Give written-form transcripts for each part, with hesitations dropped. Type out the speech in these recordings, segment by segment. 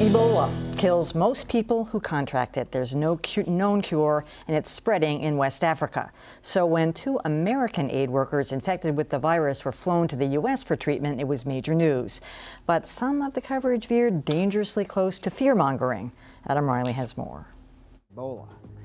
Ebola kills most people who contract it. There's no known cure, and it's spreading in West Africa. So when 2 American aid workers infected with the virus were flown to the U.S. for treatment, it was major news. But some of the coverage veered dangerously close to fear-mongering. Adam Riley has more.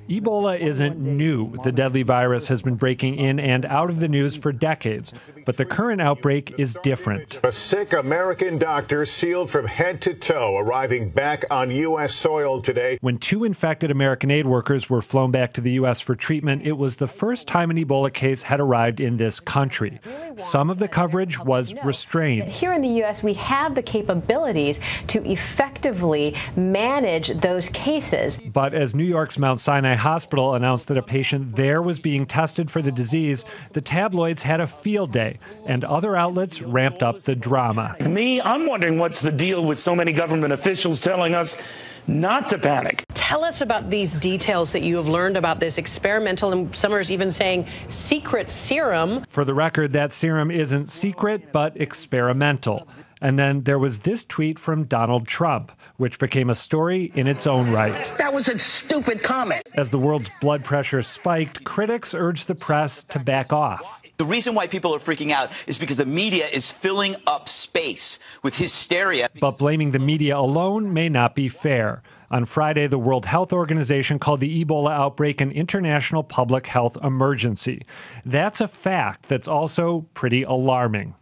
Ebola isn't new. The deadly virus has been breaking in and out of the news for decades, but the current outbreak is different. A sick American doctor sealed from head to toe, arriving back on U.S. soil today. When 2 infected American aid workers were flown back to the U.S. for treatment, it was the first time an Ebola case had arrived in this country. Some of the coverage was restrained. Here in the U.S., we have the capabilities to effectively manage those cases. But as New York's Mount Sinai Hospital announced that a patient there was being tested for the disease, the tabloids had a field day, and other outlets ramped up the drama. I'm wondering what's the deal with so many government officials telling us not to panic. Tell us about these details that you have learned about this experimental, and some are even saying secret serum. For the record, that serum isn't secret, but experimental. And then there was this tweet from Donald Trump, which became a story in its own right. That was a stupid comment. As the world's blood pressure spiked, critics urged the press to back off. The reason why people are freaking out is because the media is filling up space with hysteria. But blaming the media alone may not be fair. On Friday, the World Health Organization called the Ebola outbreak an international public health emergency. That's a fact that's also pretty alarming.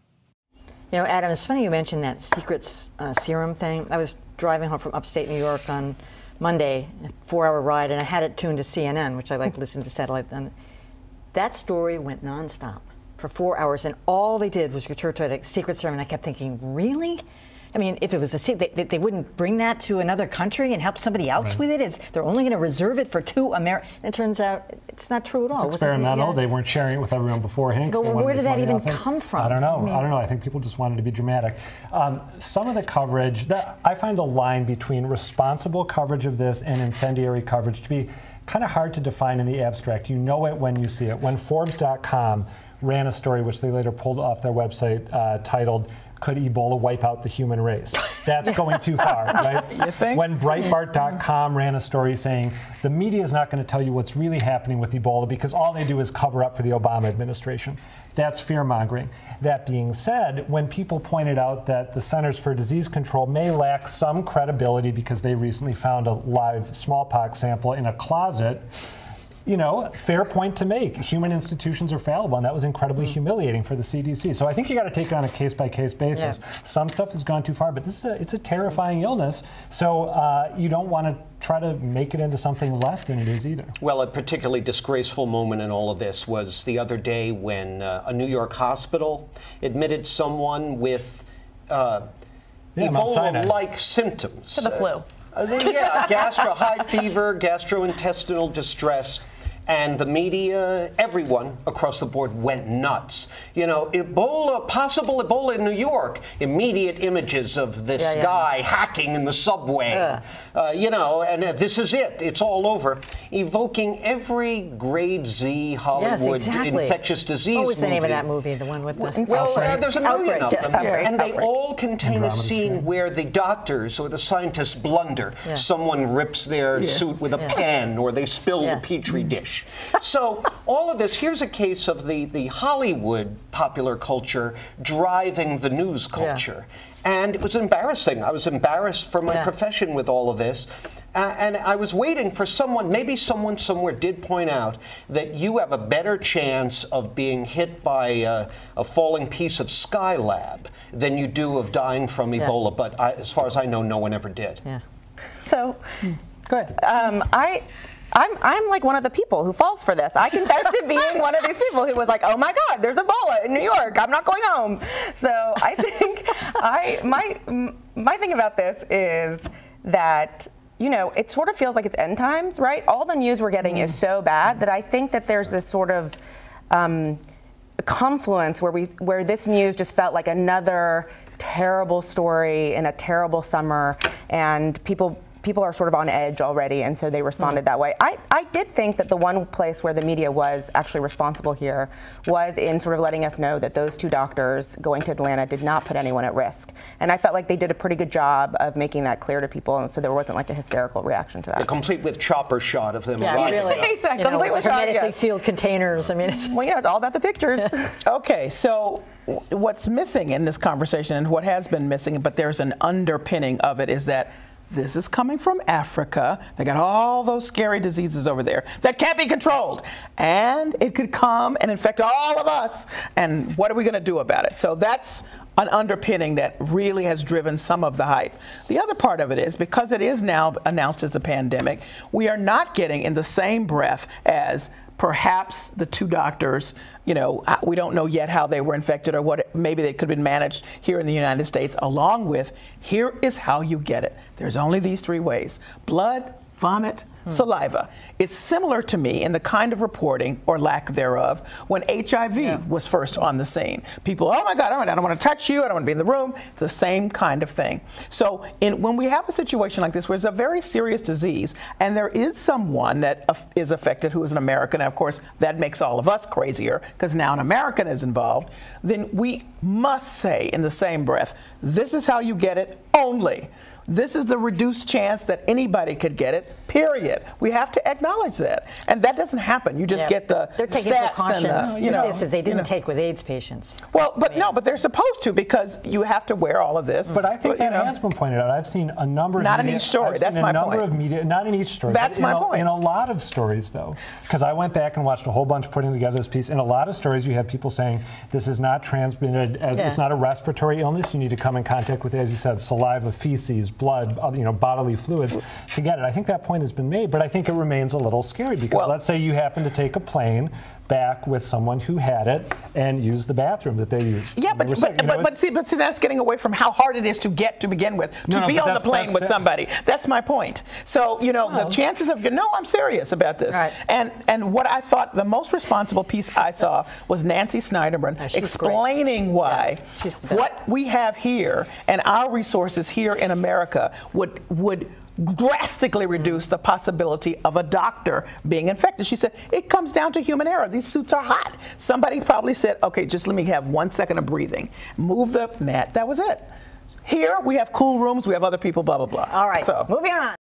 You know, Adam, it's funny you mentioned that secret serum thing. I was driving home from upstate New York on Monday, a 4-hour ride, and I had it tuned to CNN, which I like to listen to satellite. And that story went nonstop for 4 hours, and all they did was refer to a secret serum, and I kept thinking, really? I mean, if it was a secret, they wouldn't bring that to another country and help somebody else with it? They're only going to reserve it for 2 Americans. It turns out it's not true at all. It's experimental. They weren't sharing it with everyone beforehand. But where did that even come from? I don't know. I don't know. I think people just wanted to be dramatic. Some of the coverage, I find the line between responsible coverage of this and incendiary coverage to be kind of hard to define in the abstract. You know it when you see it. When Forbes.com ran a story, which they later pulled off their website, titled, "Could Ebola wipe out the human race?" That's going too far, right? You think? When Breitbart.com ran a story saying the media is not going to tell you what's really happening with Ebola because all they do is cover up for the Obama administration. That's fear-mongering. That being said, when people pointed out that the Centers for Disease Control may lack some credibility because they recently found a live smallpox sample in a closet, you know, fair point to make. Human institutions are fallible, and that was incredibly humiliating for the CDC. So I think you got to take it on a case-by-case basis. Yeah. Some stuff has gone too far, but it's a terrifying illness. So you don't want to try to make it into something less than it is either. Well, a particularly disgraceful moment in all of this was the other day when a New York hospital admitted someone with Ebola-like symptoms. For the flu. High fever, gastrointestinal distress. And the media, everyone across the board went nuts. You know, Ebola, possible Ebola in New York. Immediate images of this guy hacking in the subway. You know, and this is it. It's all over. Evoking every grade Z Hollywood infectious disease movie. What was the name of that movie? The one with the... Well, there's a million of them. And they all contain a scene where the doctors or the scientists blunder. Someone rips their suit with a pen, or they spill the Petri dish. So all of this, here's a case of the Hollywood popular culture driving the news culture. And it was embarrassing. I was embarrassed for my profession with all of this. And I was waiting for someone, maybe someone somewhere did point out that you have a better chance of being hit by a falling piece of Skylab than you do of dying from Ebola. But as far as I know, no one ever did. So, go ahead. I'm like one of the people who falls for this. I confess to being one of these people who was like, oh my God, there's Ebola in New York. I'm not going home. So I think my thing about this is that, you know, it sort of feels like it's end times, right? All the news we're getting is so bad that I think that there's this sort of confluence where this news just felt like another terrible story in a terrible summer, and people people are sort of on edge already, and so they responded that way. I did think that the one place where the media was actually responsible here was in sort of letting us know that those 2 doctors going to Atlanta did not put anyone at risk. And I felt like they did a pretty good job of making that clear to people, and so there wasn't like a hysterical reaction to that. Yeah, complete with chopper shot of them. Yeah, arriving. really. Complete with hermetically sealed containers. I mean, well, it's all about the pictures. Okay, so what's missing in this conversation, and what has been missing, but there's an underpinning of it, is that this is coming from Africa. They got all those scary diseases over there that can't be controlled. And it could come and infect all of us. And what are we going to do about it? So that's an underpinning that really has driven some of the hype. The other part of it is, because it is now announced as a pandemic, we are not getting in the same breath as perhaps the 2 doctors, we don't know yet how they were infected or what, maybe they could have been managed here in the United States, along with, here is how you get it. There's only these 3 ways: blood, vomit, saliva. It's similar to me in the kind of reporting, or lack thereof, when HIV was first on the scene. People, oh my God, I don't want to touch you, I don't want to be in the room. It's the same kind of thing. So when we have a situation like this, where it's a very serious disease, and there is someone that is affected who is an American, and of course that makes all of us crazier, because now an American is involved, then we must say in the same breath, this is how you get it only. This is the reduced chance that anybody could get it, period. We have to acknowledge that. And that doesn't happen. You just get the They're taking stats precautions and with this that they didn't take with AIDS patients. Well, but no, but they're supposed to, because you have to wear all of this. But I think that has been pointed out. I've seen a number of not media, in each story. That's my point. Not in each story. That's my point. In a lot of stories, though, because I went back and watched a whole bunch putting together this piece. In a lot of stories, you have people saying this is not transmitted, as it's not a respiratory illness. You need to come in contact with, as you said, saliva, feces, blood, bodily fluids to get it. I think that point has been made, but I think it remains a little scary, because let's say you happen to take a plane back with someone who had it and used the bathroom that they used. Yeah, but see, that's getting away from how hard it is to get to begin with, to be on the plane with somebody. That's my point. So, the chances of, I'm serious about this. Right. And what I thought the most responsible piece I saw was Nancy Snyderman explaining why what we have here and our resources here in America would drastically reduce the possibility of a doctor being infected. She said, it comes down to human error. These suits are hot. Somebody probably said, okay, just let me have 1 second of breathing. Move the mat. That was it. Here, we have cool rooms. We have other people, blah, blah, blah. All right, so moving on.